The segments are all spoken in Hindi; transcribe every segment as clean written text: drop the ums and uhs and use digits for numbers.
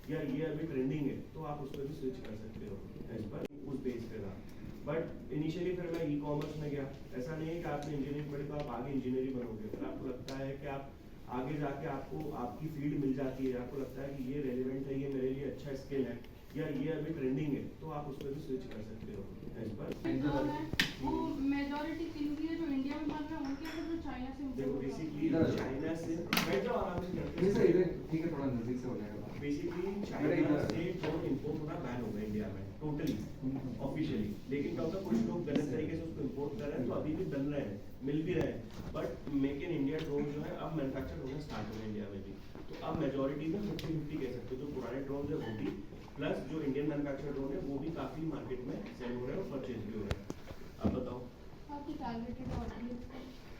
या ये अभी ट्रेंडिंग है तो आप उस पर भी स्विच कर सकते हो एज पर उस बेस पे था। बट इनिशियली फिर मैं ई कॉमर्स में गया। ऐसा नहीं है कि आपने इंजीनियरिंग पढ़ी तो आप आगे इंजीनियरिंग बनोगे। फिर आपको लगता है कि आप आगे जाके आपको आपकी फील्ड मिल जाती है, आपको लगता है कि ये रेलिवेंट है, ये मेरे लिए अच्छा स्किल है या ये अभी ट्रेंडिंग है तो आप उस पर भी स्विच कर सकते हो एज पर। वो मेजॉरिटी चीज़ है जो इंडिया में बन रहा है उनके अंदर जो चाइना से देखो बेसिकली चाइना से बैठ जाओ आराम से नहीं सर इधर ठीक है, थोड़ा नजदीक से हो जाएगा। बेसिकली चाइना से ड्रोन इंपोर्ट होना बैन होगा इंडिया में टोटली ऑफिशियली। लेकिन क्या होता है कुछ लोग गलत तरीके से उसको इंपोर्ट कर रहे हैं तो अभी भी बन रहे हैं, मिल भी रहे हैं। But make in India drone जो है अब मैन्युफैक्चर होना स्टार्ट हो गया इंडिया में भी। तो अब मेजोरिटी में 50-50 कह सकते हो। जो पुराने ड्रोन है वो भी प्लस जो इंडियन मैन्युफैक्चर ड्रोन है वो भी काफी मार्केट में सेल हो रहे हैं और परचेज भी हो रहे हैं। आप बताओ आपकी targeted audience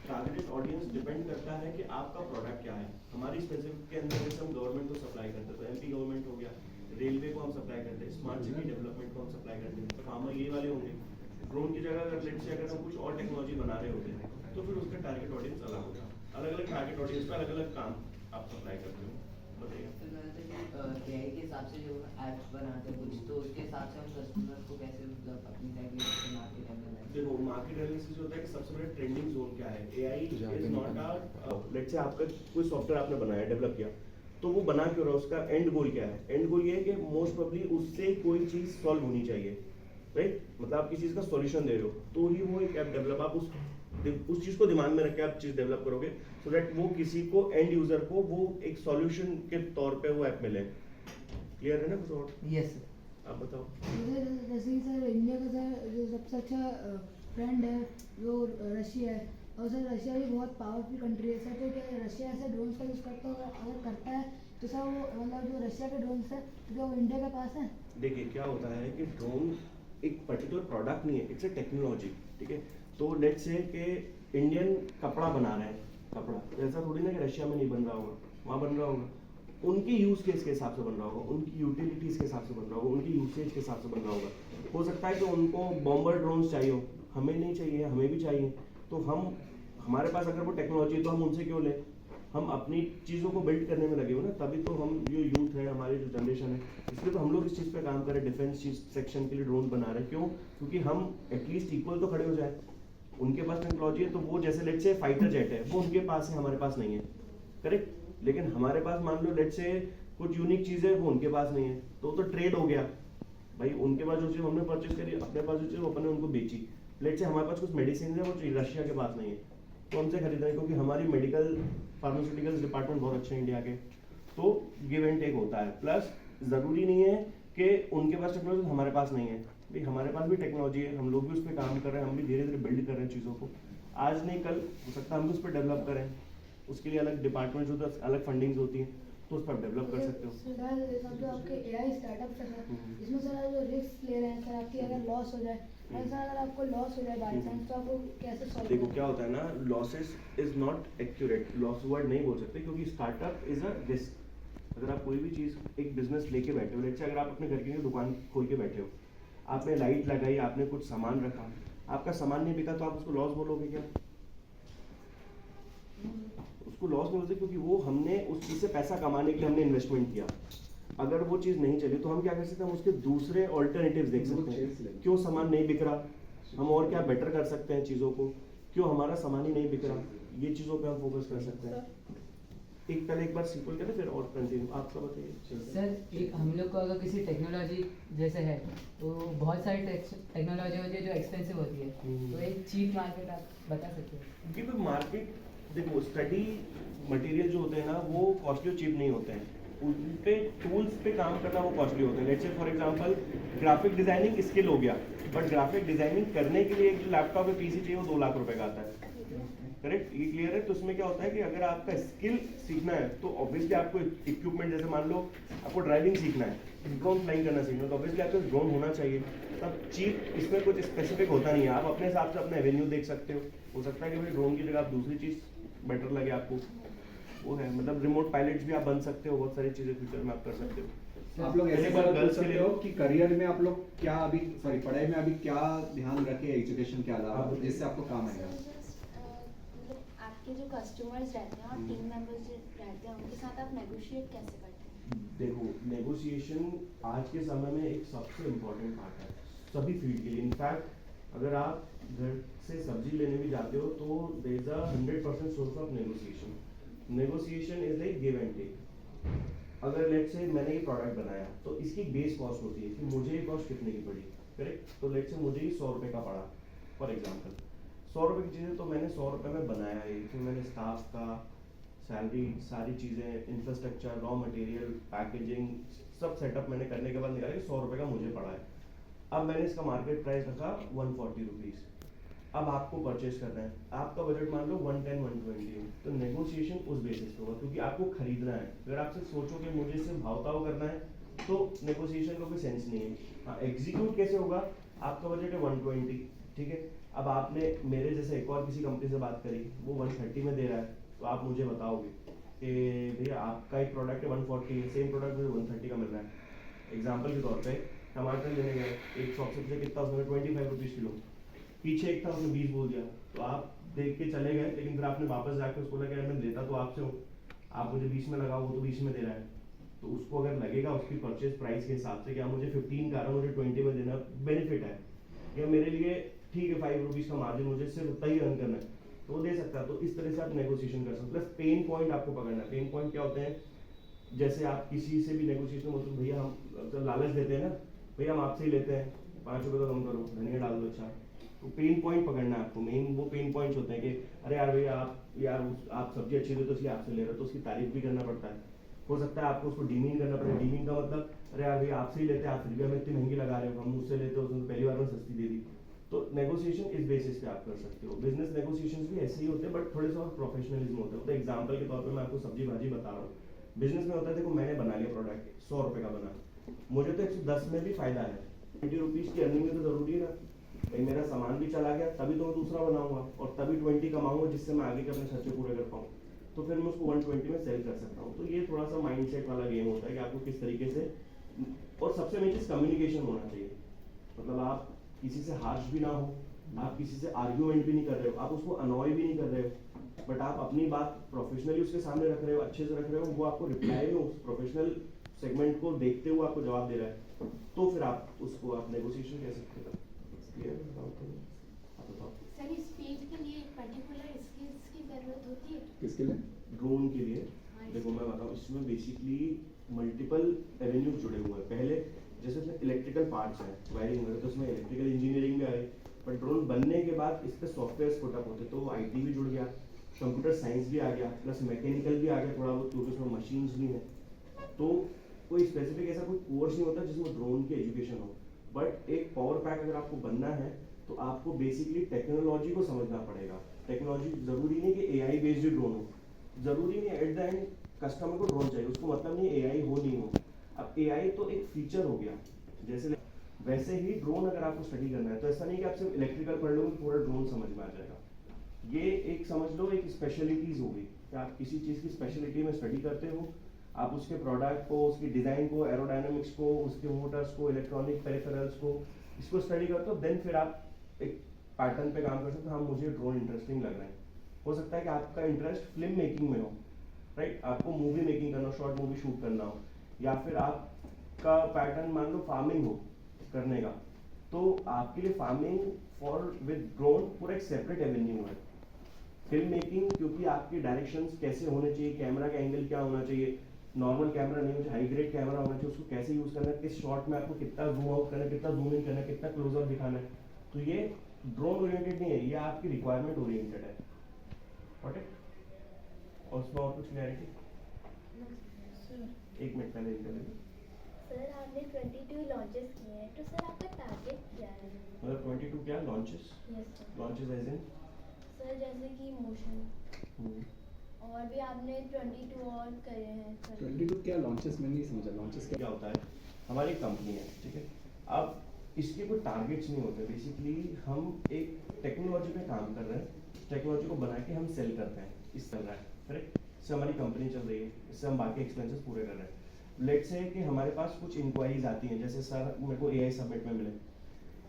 targeted audience depend करता है कि आपका प्रोडक्ट क्या है। हमारी स्पेसिफिक के अंदर जैसे हम गवर्नमेंट को सप्लाई करते हैं तो एमपी गवर्नमेंट हो गया, रेलवे को हम सप्लाई करते हैं, स्मार्ट सिटी डेवलपमेंट को हम सप्लाई करते हैं, फार्मर ये वाले होंगे। ड्रोन की जगह अगर लेट्स से अगर हम कुछ और टेक्नोलॉजी बना रहे होते हैं तो फिर उसका टारगेट ऑडियंस अलग होगा। अलग अलग टारगेट ऑडियंस पे अलग अलग काम आप सप्लाई करते हो। बताइए एआई के हिसाब से जो ऐप्स बनाते हैं कुछ, तो उसके हिसाब से हम कस्टमर को कैसे मतलब अपनी साइड में मार्केट एनालिसिस। देखो मार्केट एनालिसिस होता है कि सबसे बड़ा ट्रेंडिंग जोन क्या है। AI is not a let's say आपका कोई सॉफ्टवेयर आपने बनाया, डेवलप किया, तो वो बना क्यों रहा है, उसका एंड गोल क्या है। एंड गोल ये है कि मोस्ट प्रोबेबली उससे कोई चीज सॉल्व होनी चाहिए, राइट। मतलब आप किसी चीज का सॉल्यूशन दे रहे हो तो ही वो एक ऐप डेवलप, आप उस चीज को दिमाग में रख के आप चीज डेवलप करोगे सो दैट वो किसी को एंड यूजर को वो एक सॉल्यूशन के तौर पे वो ऐप मिले। क्लियर है ना कुछ और? यस आप बताओ। जैसे कि सर इंडिया का सर जो सबसे अच्छा फ्रेंड है वो रशिया है, और सर रशिया भी बहुत पावरफुल कंट्री है सर। तो क्या रशिया ऐसे ड्रोन्स का यूज़ करता होगा? अगर करता है तो सर वो मतलब जो रशिया के ड्रोन्स है तो क्या वो इंडिया के पास है? देखिए क्या होता है कि ड्रोन एक पर्टिकुलर प्रोडक्ट नहीं है, इट्स अ टेक्नोलॉजी, ठीक है। तो लेट्स से कि इंडियन कपड़ा बना रहे हैं, कपड़ा ऐसा थोड़ी ना कि रशिया में नहीं बन रहा होगा, वहाँ बन रहा होगा। उनके यूज केस के हिसाब से बन रहा होगा, उनकी यूटिलिटीज के हिसाब से बन रहा होगा, उनकी यूसेज के हिसाब से बन रहा होगा। हो सकता है कि उनको बॉम्बर ड्रोन्स चाहिए हो, हमें नहीं चाहिए, हमें भी चाहिए। तो हम हमारे पास अगर वो टेक्नोलॉजी है तो हम उनसे क्यों लें? हम अपनी चीज़ों को बिल्ड करने में लगे हो ना, तभी तो हम जो यूथ है, हमारी जो जनरेशन है, इसलिए तो हम लोग इस चीज़ पे काम करें, डिफेंस सेक्शन के लिए ड्रोन बना रहे हैं। क्यों? क्योंकि हम एटलीस्ट इक्वल तो खड़े हो जाए। उनके पास टेक्नोलॉजी है तो वो जैसे लेट्स से फाइटर जेट है वो उनके पास है, हमारे पास नहीं है, करेक्ट। लेकिन हमारे पास मान लो लेट्स से कुछ यूनिक चीज़ है वो उनके पास नहीं है, तो ट्रेड हो गया भाई। उनके पास जो चीज़ हमने परचेज करी, अपने पास जो चीज़ अपने उनको बेची। लेट्स से हमारे पास कुछ मेडिसिन है वो रशिया के पास नहीं है तो हमसे खरीद रहे हैं क्योंकि हमारी मेडिकल फार्मास्यूटिकल्स डिपार्टमेंट बहुत अच्छे हैं इंडिया के। तो गिव एंड टेक होता है। प्लस ज़रूरी नहीं है कि उनके पास टेक्नोलॉजी हमारे पास नहीं है, भाई हमारे पास भी टेक्नोलॉजी है, हम लोग भी उस पर काम कर रहे हैं, हम भी धीरे धीरे बिल्ड कर रहे हैं चीज़ों को। आज नहीं कल हो सकता है हम भी उस पर डेवलप करें, उसके लिए अलग डिपार्टमेंट्स होते हैं, अलग फंडिंग्स होती हैं, तो उस पर डेवलप कर सकते हो। सर जो आपके एआई स्टार्टअप है इसमें सर जो रिस्क ले रहे हैं सर, आपकी अगर लॉस हो जाए, सर अगर आपको लॉस हो जाए बाई चांस तो आपको कैसे सॉल्व? देखो क्या होता है ना, losses is not accurate, loss word नहीं बोल सकते क्योंकि स्टार्टअप इज अ रिस्क। अगर आप कोई भी चीज़ एक बिजनेस लेके बैठे हो, जैसे अगर आप अपने घर की दुकान खोल के बैठे हो, आपने लाइट लगाई, आपने कुछ सामान रखा, आपका सामान नहीं बिका तो आप उसको लॉस बोलोगे क्या? उसको लॉस नहीं बोलते क्योंकि वो हमने उस चीज़ से पैसा कमाने के लिए हमने इन्वेस्टमेंट किया। अगर वो चीज़ नहीं चली तो हम क्या कर सकते हैं, हम उसके दूसरे ऑल्टरनेटिव्स देख सकते हैं। क्यों सामान नहीं बिक रहा, हम और क्या बेटर कर सकते हैं चीज़ों को, क्यों हमारा सामान ही नहीं बिक रहा, ये चीज़ों पे हम फोकस कर सकते हैं। एक बार सीक्वल करें फिर और कंटिन्यू आपका बताइए। सर एक हम लोग को अगर किसी टेक्नोलॉजी जैसे है तो बहुत सारी टेक्नोलॉजी होती है जो एक्सपेंसिव होती है, तो एक चीप मार्केट आप बता सकते हैं? क्योंकि मार्केट देखो स्टडी मटेरियल जो होते हैं ना वो कॉस्टली और चीप नहीं होते हैं, उन पे टूल्स पे काम करना वो कॉस्टली होते हैं। Let's say for example graphic designing skill हो गया, बट ग्राफिक डिजाइनिंग करने के लिए एक लैपटॉप या पीसी चाहिए वो 2 लाख रुपए का आता है, करेक्ट। ये क्लियर है? तो उसमें क्या होता है कि अगर आपका स्किल सीखना है तो ऑब्वियसली आपको इक्विपमेंट, जैसे मान लो आपको ड्राइविंग सीखना है, ड्रोन फ्लाइंग करना सीखना है, तो ऑब्वियसली आपको ड्रोन होना चाहिए। तब चीप इसमें कुछ स्पेसिफिक होता नहीं है, आप अपने हिसाब से अपना एवेन्यू देख सकते हो सकता है कि भाई ड्रोन की जगह आप दूसरी चीज़ बेटर लगे आपको, वो है। मतलब रिमोट पायलट्स भी आप बन सकते हो, बहुत सारी चीज़ें फ्यूचर में आप कर सकते हो। आप लोग ऐसे बात कर सकते हो कि करियर में आप लोग क्या अभी पढ़ाई में अभी क्या ध्यान रखे एजुकेशन के अलावा जिससे आपको काम आएगा? आपके जो कस्टमर्स रहते हैं और टीम मेंबर्स रहते हैं उनके साथ आप नेगोशिएट कैसे करते हैं? देखो, नेगोशिएशन आज के समय में एक सबसे इम्पोर्टेंट पार्ट है सभी फील्ड के लिए। इनफैक्ट अगर आप घर से सब्जी लेने भी जाते हो तो there is a 100% source of negotiation. Negotiation is like give and take. अगर लेट्स से मैंने ये प्रोडक्ट बनाया तो इसकी बेस कॉस्ट होती है कि मुझे ये कॉस्ट कितने की पड़ी, करेक्ट। तो लेट्स से मुझे ये 100 रुपये का पड़ा फॉर एग्जाम्पल। 100 रुपये की चीज़ें तो मैंने 100 रुपये में बनाया है, फिर मैंने स्टाफ का सैलरी, सारी चीज़ें, इंफ्रास्ट्रक्चर, रॉ मटेरियल, पैकेजिंग, सब सेटअप मैंने करने के बाद निकाला कि 100 रुपये का मुझे पड़ा है। अब मैंने इसका मार्केट प्राइस रखा 140 रुपीज़। अब आपको परचेज करना है, आपका बजट मान लो 110 120 है, तो नेगोशिएशन उस बेसिस पे होगा क्योंकि आपको खरीदना है। अगर आप सिर्फ सोचो कि मुझे सिर्फ भाव ताव करना है तो नेगोशिएशन का कोई सेंस नहीं है। हाँ, एग्जीक्यूट कैसे होगा, आपका बजट है 120, ठीक है। अब आपने मेरे जैसे एक और किसी कंपनी से बात करी, वो 130 में दे रहा है, तो आप मुझे बताओगे कि भैया आपका एक प्रोडक्ट है 140 है, सेम प्रोडक्ट मुझे 130 का मिल रहा है। एग्जाम्पल के तौर पे टमाटर लेने गए, एक शॉप से पूछा कितना, उसमें 25 रुपीज़ किलो, पीछे एक था उसने 20 बोल दिया, तो आप देख के चले गए, लेकिन फिर आपने वापस जाके उसको लगा मैं लेता तो आपसे हूँ, आप मुझे 20 में लगाओ, वो तो 20 में दे रहा है, तो उसको अगर लगेगा उसकी परचेज प्राइस के हिसाब से कि आप मुझे 15 का रहा मुझे 20 में देना बेनिफिट है, या मेरे लिए ठीक है 5 रुपीज़ का मार्जिन मुझे सिर्फ उतना ही अर्न करना है, तो वो दे सकता है। तो इस तरह से आप नेगोशिएशन कर सकते हो। प्लस पेन पॉइंट आपको पकड़ना है। पेन पॉइंट क्या होते हैं, जैसे आप किसी से भी नेगोशिएशन होते हो, भैया हम लालच देते हैं ना, भैया हम आपसे ही लेते हैं, 5 रुपये तो कम करो, धनिया डाल दो, अच्छा। तो पेन पॉइंट पकड़ना है आपको। मेन वो पेन पॉइंट्स होते हैं कि अरे यार भैया आप सब्जी अच्छी दे तो इसलिए आपसे ले रहे हो, तो उसकी तारीफ भी करना पड़ता है। हो सकता है आपको उसको डीमीन करना पड़े। डीमीन का मतलब अरे यार भैया आपसे ही लेते हैं, आप फिर भी हमें इतनी महंगी लगा रहे हो, हम मुझसे लेते हो, उसने तो पहली बार में सस्ती दे दी। तो नेगोशिएशन इस बेसिस पे आप कर सकते हो। बिजनेस नेगोशिएशन भी ऐसे ही होते हैं, बट थोड़े से और प्रोफेशनलिज्म होते हैं। तो एग्जाम्पल के तौर पे मैं आपको सब्जी भाजी बता रहा हूँ। बिजनेस में होता है, देखो मैंने बना लिया प्रोडक्ट 100 रुपये का बना, मुझे तो 110 में भी फायदा है। 20 रुपीज़ की अर्निंग में तो जरूरी है ना, भाई मेरा सामान भी चला गया तभी तो मैं दूसरा बनाऊंगा और तभी 20 कमाऊंगा, जिससे मैं आगे के अपने खर्चे पूरे कर पाऊँ। तो फिर मैं उसको 120 में सेल कर सकता हूँ। तो ये थोड़ा सा माइंडसेट वाला गेम होता है कि आपको किस तरीके से, और सबसे मेन चीज़ कम्युनिकेशन होना चाहिए। मतलब आप किसी से हार्श भी ना हो, आप किसी से आर्ग्यूमेंट भी नहीं कर रहे हो, आप उसको अनॉय भी नहीं कर रहे हो, बट आप अपनी बात प्रोफेशनली उसके सामने रख रहे हो, अच्छे से रख रहे हो, वो आपको रिप्लाई में उस प्रोफेशनल सेगमेंट को देखते हुए आपको जवाब दे रहा है, तो फिर आप उसको आप नेगोशिएशन कह सकते हो। आप बताओ। सर इस फील्ड के लिए पर्टिकुलर स्किल्स की ज़रूरत होती है? किसके लिए? ड्रोन के लिए देखो मैं बताऊँ, इसमें बेसिकली मल्टीपल एवेन्यूज जुड़े हुए हैं। पहले जैसे इसमें इलेक्ट्रिकल पार्ट्स हैं, वायरिंग वगैरह, तो उसमें इलेक्ट्रिकल इंजीनियरिंग भी आई, पर ड्रोन बनने के बाद इस पर सॉफ्टवेयर पुटअप होते, तो IT भी जुड़ गया, कंप्यूटर साइंस भी आ गया, प्लस मैकेनिकल भी आ गया थोड़ा बहुत, क्योंकि उसमें मशीन्स भी हैं। तो कोई स्पेसिफिक ऐसा कोई कोर्स नहीं होता जिसमें ड्रोन की एजुकेशन हो, बट एक पावर पैक अगर आपको बनना है तो आपको बेसिकली टेक्नोलॉजी को समझना पड़ेगा। टेक्नोलॉजी जरूरी नहीं कि AI बेस्ड ही ड्रोन हो, जरूरी नहीं, एट द एंड कस्टमर को ड्रोन चाहिए, उसको मतलब नहीं AI हो नहीं हो। अब AI तो एक फीचर हो गया, जैसे वैसे ही ड्रोन अगर आपको स्टडी करना है तो ऐसा नहीं कि आप सिर्फ इलेक्ट्रिकल पढ़ लोगे पूरा ड्रोन समझ में आ जाएगा। ये एक समझ लो एक स्पेशलिटीज होगी कि आप किसी चीज़ की स्पेशलिटी में स्टडी करते हो, आप उसके प्रोडक्ट को, उसकी डिज़ाइन को, एरोडायनामिक्स को, उसके मोटर्स को, इलेक्ट्रॉनिक पेरिफेरल्स को, इसको स्टडी करते हो, देन फिर आप एक पैटर्न पे काम कर सकते हो। हाँ मुझे ड्रोन इंटरेस्टिंग लग रहा है, हो सकता है कि आपका इंटरेस्ट फिल्म मेकिंग में हो, राइट, आपको मूवी मेकिंग करना हो, शॉर्ट मूवी शूट करना हो, या फिर आपका पैटर्न मान लो फार्मिंग हो करने का, तो आपके लिए फार्मिंग फॉर विद ड्रोन पूरा एक सेपरेट एवेन्यू है। फिल्म मेकिंग क्योंकि आपकी डायरेक्शंस कैसे होने चाहिए, कैमरा का एंगल क्या होना चाहिए, नॉर्मल कैमरा नहीं हो, हाई ग्रेड कैमरा होना चाहिए, उसको कैसे यूज करना है, किस शॉट में आपको कितना जूम आउट करना है, कितना जूम इन करना है, कितना क्लोजअप दिखाना है, तो ये ड्रोन ओरिएंटेड नहीं है, ये आपकी रिक्वायरमेंट ओरिएंटेड है। Got it? और उसमें और कुछ क्लैरिटी? एक मिनट पहले इंटरव्यू। सर आपने 22 लॉन्चेस किए हैं, तो सर आपका टारगेट क्या है? मतलब 22 क्या launches? Yes sir. Launches as in? Sir जैसे कि मोशन, और भी आपने 22 और करे हैं सर। 22 क्या लॉन्चेस, में नहीं समझा लॉन्चेस क्या? क्या होता है, हमारी कंपनी है, ठीक है, अब इसके कोई टारगेट्स नहीं होते। बेसिकली हम एक टेक्नोलॉजी पे काम कर रहे हैं, टेक्नोलॉजी को बना के हम सेल करते हैं, इस चल रहा है, करेक्ट। इससे हमारी कंपनी चल रही है, इससे हम बाकी एक्सपेंसेस पूरे कर रहे हैं। लेट्स से कि हमारे पास कुछ इंक्वायरीज आती हैं, जैसे सर मेरे को AI सबमिट में मिले,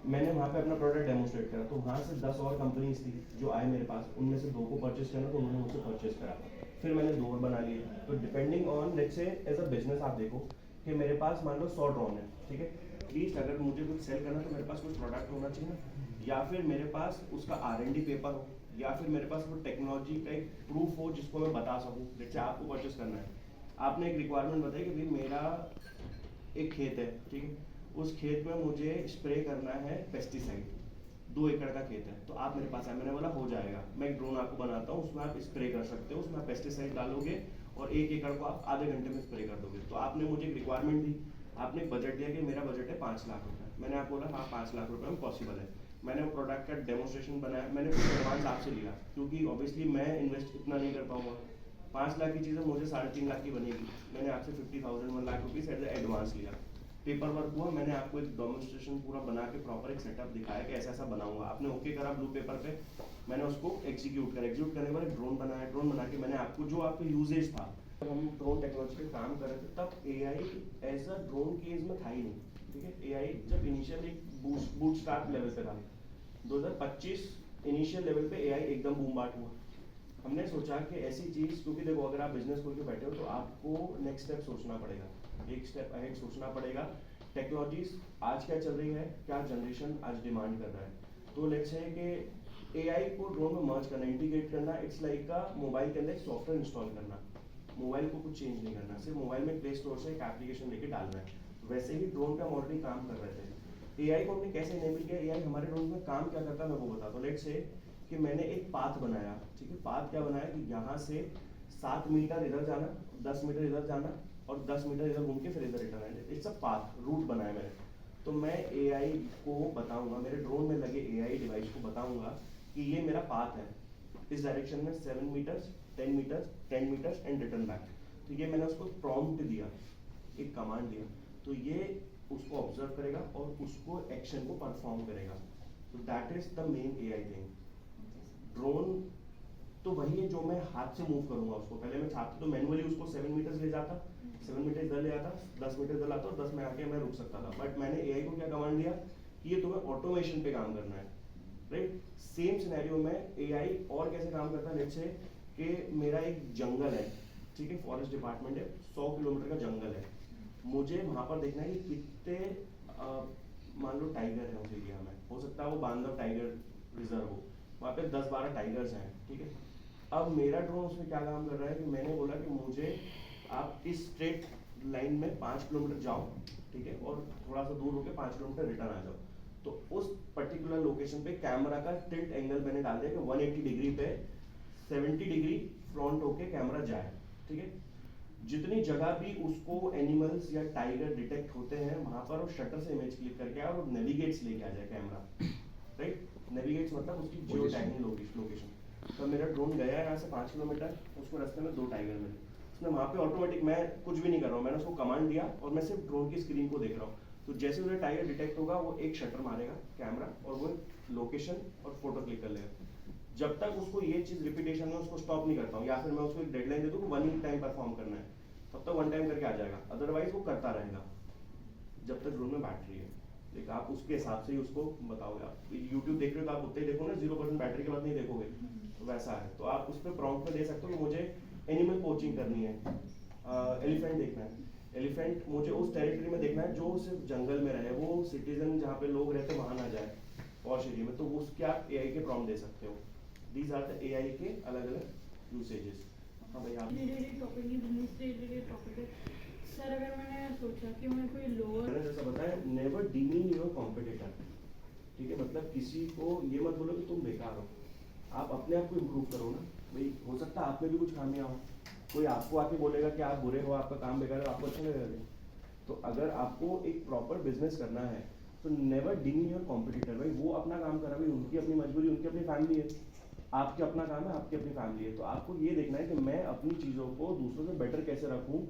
मैंने वहाँ पे अपना प्रोडक्ट डेमोस्ट्रेट करा, तो वहाँ से 10 और कंपनीज थी जो आए मेरे पास, उनमें से 2 को परचेस करना, तो उन्होंने मुझसे परचेस करा। फिर मैंने 2 और बना लिए। तो depending on let's say as a business आप देखो कि मेरे पास मान लो 100 ड्रोन है, ठीक है, एटलीस्ट अगर मुझे कुछ सेल करना है तो मेरे पास कुछ प्रोडक्ट होना चाहिए ना, या फिर मेरे पास उसका R&D पेपर हो, या फिर मेरे पास वो टेक्नोलॉजी का एक प्रूफ हो जिसको मैं बता सकूँ। जैसे आपको परचेस करना है, आपने एक रिक्वायरमेंट बताई कि भाई मेरा एक खेत है, ठीक है, उस खेत में मुझे स्प्रे करना है पेस्टिसाइड, 2 एकड़ का खेत है, तो आप मेरे पास आए, मैंने बोला हो जाएगा, मैं एक ड्रोन आपको बनाता हूँ, उसमें आप स्प्रे कर सकते हो, उसमें आप पेस्टिसाइड डालोगे और 1 एकड़ को आप आधे घंटे में स्प्रे कर दोगे। तो आपने मुझे एक रिक्वायरमेंट दी, आपने एक बजट दिया कि मेरा बजट है 5 लाख रुपए, मैंने आपको बोला हाँ 5 लाख रुपए में पॉसिबल है। मैंने वो प्रोडक्ट का डेमोन्स्ट्रेशन बनाया, मैंने कुछ एडवांस आपसे लिया क्योंकि ऑब्वियसली मैं इन्वेस्ट इतना नहीं कर पाऊंगा, 5 लाख की चीज़ें मुझे 3.5 लाख की बनेगी, मैंने आपसे 50,000 1 लाख रुपीज़ एज एडवांस लिया, पेपर वर्क हुआ, मैंने आपको एक डेमोन्स्ट्रेशन पूरा बना के प्रॉपर एक सेटअप दिखाया कि ऐसा ऐसा बनाऊंगा, आपने ओके करा ब्लू पेपर पे, मैंने उसको एग्जीक्यूट करने के बाद एक ड्रोन बनाया, ड्रोन बना के मैंने आपको जो आपका यूजेज था, जब हम ड्रोन टेक्नोलॉजी पे काम कर रहे थे तब AI as a drone case में था ही नहीं, ठीक है, AI जब इनिशियल एक बूटस्ट्रैप लेवल पे था, 2025 इनिशियल लेवल पे AI एकदम बूम बाट हुआ। हमने सोचा कि ऐसी चीज़, क्योंकि देखो अगर आप बिजनेस खोल के बैठे हो तो आपको नेक्स्ट स्टेप सोचना पड़ेगा, एक स्टेप अहेड सोचना पड़ेगा। टेक्नोलॉजीज आज क्या चल रही है, क्या जनरेशन आज डिमांड कर रहा है, तो लेट्स से कि AI को ड्रोन में मर्ज करना, इंटीग्रेट करना, इट्स लाइक का मोबाइल के अंदर एक सॉफ्टवेयर इंस्टॉल करना, मोबाइल को कुछ चेंज नहीं करना, सिर्फ मोबाइल में प्ले स्टोर से एक एप्लीकेशन लेके डालना है। वैसे ही ड्रोन पे हम ऑलरेडी काम कर रहे थे। AI को हमने कैसे इनेबल किया, AI हमारे ड्रोन में काम क्या करता है मैं वो बताता हूँ। लेट्स से कि मैंने एक पाथ बनाया, ठीक है, पाथ क्या बनाया कि यहाँ से 7 मीटर इधर जाना, 10 मीटर इधर जाना और 10 मीटर इधर घूम के फिर इधर रिटर्न आना, इट्स अ पाथ, रूट बनाया मैंने। तो मैं AI को बताऊंगा, मेरे ड्रोन में लगे AI डिवाइस को बताऊंगा कि ये मेरा पाथ है, इस डायरेक्शन में 7 meters 10 meters 10 meters and return back. तो ये मैंने उसको प्रॉम्प्ट दिया, एक कमांड दिया, तो ये उसको ऑब्जर्व करेगा और उसको एक्शन को परफॉर्म करेगा। तो that is the main AI thing. Drone तो वही है जो मैं हाथ से मूव करूंगा उसको, पहले मैं चाहता तो मैनुअली उसको 7 मीटर्स ले जाता, 7 मीटर इधर ले आता, 10 मीटर इधर लाता और 10 में आके मैं रुक सकता था, बट मैंने AI को क्या कमांड दिया कि ये तुम्हें ऑटोमेशन पे काम करना है, राइट। सेम सिनेरियो में AI और कैसे काम करता है, लेट्स से कि मेरा एक जंगल है, ठीक है, फॉरेस्ट डिपार्टमेंट है, 100 किलोमीटर का जंगल है, मुझे वहाँ पर देखना है कि कितने मान लो टाइगर है उस एरिया में, हो सकता है वो बांधव टाइगर रिजर्व हो, वहाँ पे 10-12 टाइगर्स हैं, ठीक है। अब मेरा ड्रोन उसमें क्या काम कर रहा है कि मैंने बोला कि मुझे आप इस स्ट्रेट लाइन में 5 किलोमीटर जाओ, ठीक है, और थोड़ा सा दूर होकर 5 किलोमीटर रिटर्न आ जाओ। तो उस पर्टिकुलर लोकेशन पे कैमरा का टिल्ट एंगल मैंने डाल दिया कि 180 डिग्री पे 70 डिग्री फ्रंट होके कैमरा जाए, ठीक है। जितनी जगह भी उसको एनिमल्स या टाइगर डिटेक्ट होते हैं वहां पर वो शटर से इमेज क्लिक करके आए और नेविगेट्स लेके आ जाए कैमरा, राइट। नेविगेट्स मतलब उसकी जियो टैगिंग लोकेशन। तो मेरा ड्रोन गया यहाँ से 5 किलोमीटर, उसको रास्ते में 2 टाइगर मिले, उसने वहाँ पे ऑटोमेटिक, मैं कुछ भी नहीं कर रहा हूँ, मैंने उसको कमांड दिया और मैं सिर्फ ड्रोन की स्क्रीन को देख रहा हूँ। तो जैसे उन्हें टाइगर डिटेक्ट होगा वो एक शटर मारेगा कैमरा और वो लोकेशन और फोटो क्लिक कर लेगा। जब तक उसको ये चीज़ रिपीटेशन में उसको स्टॉप नहीं करता हूँ या फिर मैं उसको एक डेडलाइन दे दूँ 1 टाइम परफॉर्म करना है, तब तक 1 टाइम करके आ जाएगा, अदरवाइज वो करता रहेगा जब तक ड्रोन में बैटरी है। लेकिन आप उसके हिसाब से ही उसको बताओगे। आप यूट्यूब देख रहे हो तो आप उतने ही देखो ना, 0% बैटरी के बाद नहीं देखोगे, तो वैसा है। तो आप उस पर प्रॉम्प्ट में दे सकते हो कि मुझे एनिमल पोचिंग करनी है, एलिफेंट देखना है, एलिफेंट मुझे उस टेरिटरी में देखना है जो सिर्फ जंगल में रहे, वो सिटीजन जहाँ पे लोग रहते वहाँ ना जाए पॉश एरिया में, तो उसके आप AI के प्रॉम्प्ट दे सकते हो। दीज आर द AI के अलग अलग यूसेजेस। हाँ भाई आप टॉपिक ही बिजनेस से रिलेटेड टॉपिक है सर। अगर मैंने सोचा कि मैं कोई लोअर, मैंने जैसा बताया, नेवर डीमीन योर कॉम्पिटिटर, ठीक है, मतलब किसी को ये मत बोलो कि तुम बेकार हो, आप अपने आप को इम्प्रूव करो ना भाई। हो सकता है आप में भी कुछ खामियां हो, कोई आपको आके बोलेगा कि आप बुरे हो, आपका काम बेकार है, आपको अच्छा लगेगा। तो अगर आपको एक प्रॉपर बिजनेस करना है तो नेवर डीमीन योर कॉम्पिटिटर। भाई वो अपना काम कर रहा है, भाई उनकी अपनी मजबूरी, उनकी अपनी फैमिली है, आपके अपना काम है, आपकी अपनी फैमिली है। तो आपको ये देखना है कि मैं अपनी चीज़ों को दूसरों से बेटर कैसे रखूँ,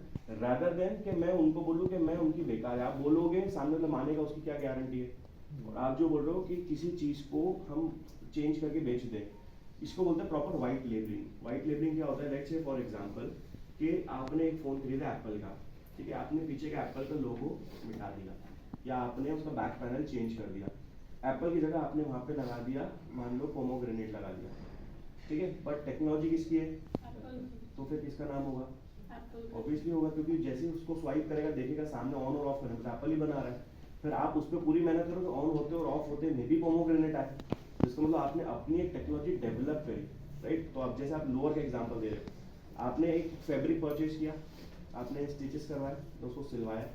रादर देन कि मैं उनको बोलूँ कि मैं उनकी बेकार है। आप बोलोगे, सामने वाला मानेगा, उसकी क्या गारंटी है। और आप जो बोल रहे हो कि किसी चीज़ को हम चेंज करके बेच दें, इसको बोलते हैं proper white labelling. White labelling क्या होता है, लेट्स से फॉर एग्जांपल कि आपने एक फ़ोन खरीदा एप्पल का, ठीक है, आपने पीछे का एप्पल का लोगो मिटा दिया या आपने उसका बैक पैनल चेंज कर दिया, एप्पल की जगह आपने वहाँ पे लगा दिया मान लो पोमोग्रेनेट लगा दिया, ठीक है, बट टेक्नोलॉजी किसकी है, तो फिर किसका नाम होगा? एप्पल ऑब्वियसली होगा, क्योंकि जैसे ही उसको स्वाइप करेगा देखेगा सामने ऑन और ऑफ करने तो एप्पल ही बना रहा है। फिर आप उस पर पूरी मेहनत करोगे, ऑन होते और ऑफ होते में भी पोमोग्रेनेट आए, तो इसका मतलब आपने अपनी एक टेक्नोलॉजी डेवलप करी, राइट। तो अब जैसे आप लोअर का एग्जांपल दे रहे हो, आपने एक फैब्रिक परचेज किया, आपने स्टिचेस करवाए, तो उसको सिलवाया,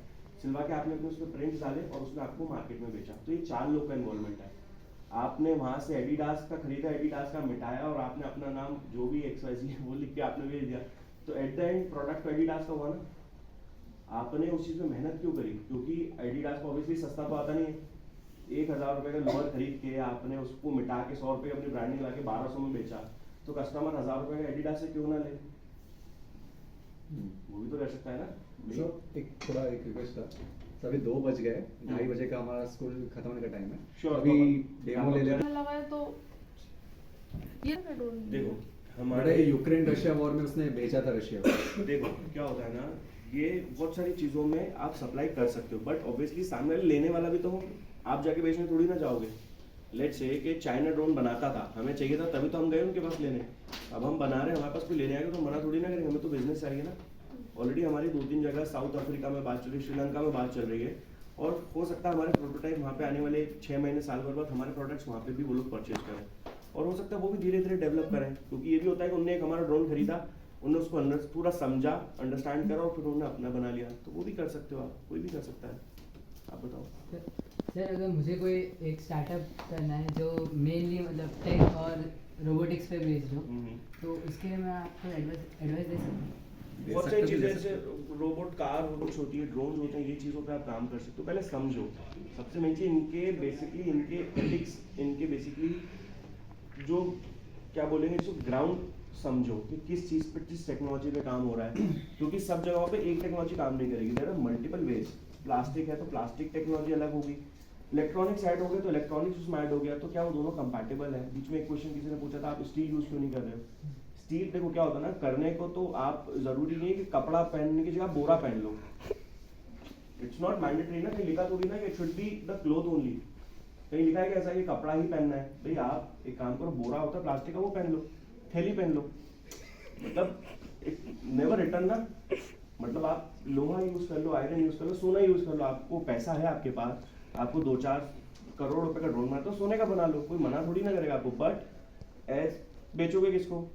सिलवा के आपने अपने उसमें प्रिंट्स डाले और उसने आपको मार्केट में बेचा, तो ये 4 लोग का इन्वॉल्वमेंट है। आपने वहां से एडिडास का खरीदा, एडिडास का मिटाया और आपने अपना नाम जो भी XYZ है वो लिख के आपने भेज दिया, तो एट द एंड प्रोडक्ट तो एडिडास का हुआ ना। आपने उस चीज में मेहनत क्यों करी? क्योंकि एडिडास को ऑब्वियसली सस्ता तो आता नहीं है। 1000 रुपए का लोअर खरीद के आपने उसको मिटा के 100 रुपए अपनी ब्रांडिंग ला के 1200 में बेचा, तो कस्टमर 1000 रुपए का एडिडास से क्यों ना ले? वो भी तो कर सकता है ना। सर एक थोड़ा एक रिक्वेस्ट था, सर अभी 2 बज गए, 2:30 बजे का हमारा स्कूल खत्म होने का टाइम है। Sure, अभी Papa. डेमो ले लेना। लगा है तो ये मैं डोंट देखो हमारे हमारे यूक्रेन रशिया वॉर में उसने भेजा था रशिया को। देखो क्या होता है ना, ये बहुत सारी चीजों में आप सप्लाई कर सकते हो, बट ऑब्वियसली सामने वाले लेने वाला भी तो हो। आप जाके बेचने थोड़ी ना जाओगे। लेट्स से कि चाइना ड्रोन बनाता था, हमें चाहिए था तभी तो हम गए उनके पास लेने। अब हम बना रहे हैं, हमारे पास कोई लेने आएगा तो मना थोड़ी ना करेंगे, हमें तो बिजनेस चाहिए ना। ऑलरेडी हमारी 2-3 जगह साउथ अफ्रीका में बात चल रही है, श्रीलंका में बात चल रही है, और हो सकता है हमारे प्रोटोटाइप वहाँ पे आने वाले 6 महीने साल भर बाद हमारे प्रोडक्ट्स वहाँ पे भी वो लोग परचेज करें, और हो सकता है वो भी धीरे धीरे डेवलप करें। क्योंकि ये भी होता है कि उनने एक हमारा ड्रोन खरीदा, उन्होंने उसको अंदर पूरा समझा, अंडरस्टैंड करा और फिर उन्होंने अपना बना लिया, तो वो भी कर सकते हो आप, कोई भी कर सकता है। आप बताओ। सर अगर मुझे कोई एक स्टार्टअप करना है जो मेनली मतलब टेक और रोबोटिक्स पे बेस्ड हो, तो उसके लिए मैं आपको एडवाइस दे सकता हूँ? बहुत सारी चीजें जैसे रोबोट कार रोबोट्स होती है, ड्रोन होते हैं, ये चीज़ों पे आप काम कर सकते हो। पहले समझो, सबसे मेन चीज इनके बेसिकली इनके एथिक्स, इनके बेसिकली जो क्या बोलेंगे जो ग्राउंड समझो कि किस चीज़ पे किस टेक्नोलॉजी पे काम हो रहा है, क्योंकि सब जगहों पे एक टेक्नोलॉजी काम नहीं करेगी। There are multiple ways. Plastic है तो प्लास्टिक टेक्नोलॉजी अलग होगी, इलेक्ट्रॉनिक्स ऐड हो गए तो इलेक्ट्रॉनिक्स उसमें ऐड हो गया, तो क्या वो दोनों कंपैटिबल है? बीच में एक क्वेश्चन किसी ने पूछा था, आप स्टील यूज क्यों नहीं कर रहे हो? स्टील देखो क्या होता है ना, करने को तो आप जरूरी नहीं है कि कपड़ा पहनने की जगह बोरा पहन लो। इट्स नॉट मैंडेटरी ना, कहीं लिखा थोड़ी ना कि it should be the cloth only. कहीं लिखा है कि ऐसा ये कपड़ा ही पहनना है? भाई आप एक काम करो, बोरा होता है प्लास्टिक का वो पहन लो, थैली पहन लो, मतलब नेवर रिटर्न ना। मतलब आप लोहा यूज कर लो, आयरन यूज कर लो, सोना यूज कर लो, आपको पैसा है आपके पास, आपको 2-4 करोड़ रुपए का ड्रोन बनाते हो, सोने का बना लो, कोई मना थोड़ी ना करेगा आपको। बट एज बेचोगे किसको?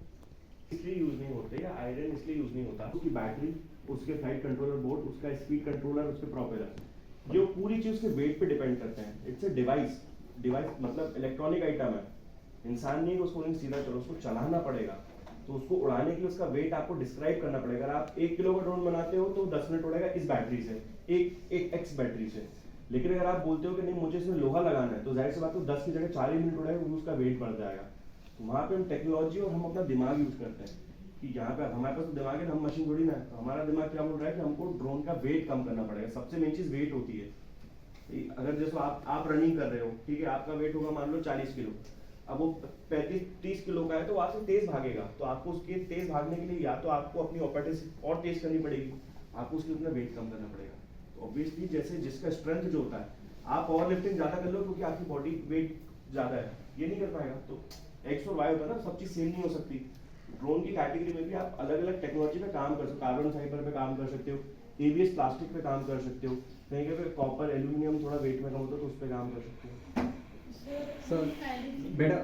इसलिए यूज नहीं होते, या आयरन इसलिए यूज नहीं होता उसकी बैटरी, उसके फ्लाइट कंट्रोलर बोर्ड, उसका स्पीड कंट्रोलर, उसके प्रोपेलर, जो पूरी चीज उसके वेट पे डिपेंड करते हैं। इट्स अ डिवाइस, डिवाइस मतलब इलेक्ट्रॉनिक आइटम है, इंसान नहीं उसको सीधा चलो, उसको चलाना पड़ेगा, तो उसको उड़ाने के लिए उसका वेट आपको डिस्क्राइब करना पड़ेगा। अगर आप 1 किलो का ड्रोन बनाते हो तो 10 मिनट उड़ेगा इस बैटरी से, एक एक्स बैटरी से। लेकिन अगर आप बोलते हो कि नहीं मुझे इसमें लोहा लगाना है, तो जाहिर सी बात है 10 की जगह 40 मिनट उड़ेगा, क्योंकि उसका वेट बढ़ जाएगा। तो वहाँ पे हम टेक्नोलॉजी और हम अपना दिमाग यूज करते हैं कि यहाँ पे हमारे पास तो दिमाग है, हम मशीन थोड़ी ना है। तो हमारा दिमाग क्या बोल रहा है कि हमको ड्रोन का वेट कम करना पड़ेगा। सबसे मेन चीज वेट होती है। अगर जैसे आप रनिंग कर रहे हो, ठीक है, आपका वेट होगा मान लो 40 किलो, अब वो 35-30 किलो का है, तो वहां से तेज भागेगा, तो आपको उसके तेज भागने के लिए या तो आपको अपनी ऑपरेटिव और तेज करनी पड़ेगी, आपको उसके अपना वेट कम करना पड़ेगा। तो ऑब्वियसली जैसे जिसका स्ट्रेंथ जो होता है, आप पावर लिफ्टिंग ज्यादा कर लो क्योंकि आपकी बॉडी वेट ज्यादा है, ये नहीं कर पाएगा। तो एक्स और वाई होता है ना, सब चीज सेम नहीं हो सकती। ड्रोन की कैटेगरी में भी आप अलग अलग टेक्नोलॉजी पे काम कर सकते हो, कार्बन फाइबर पे काम कर सकते हो, एबीएस प्लास्टिक पे काम कर सकते हो, कहीं पे कॉपर एल्यूमिनियम थोड़ा वेट में कम होता है तो उस पर काम कर सकते हो। सर बेटा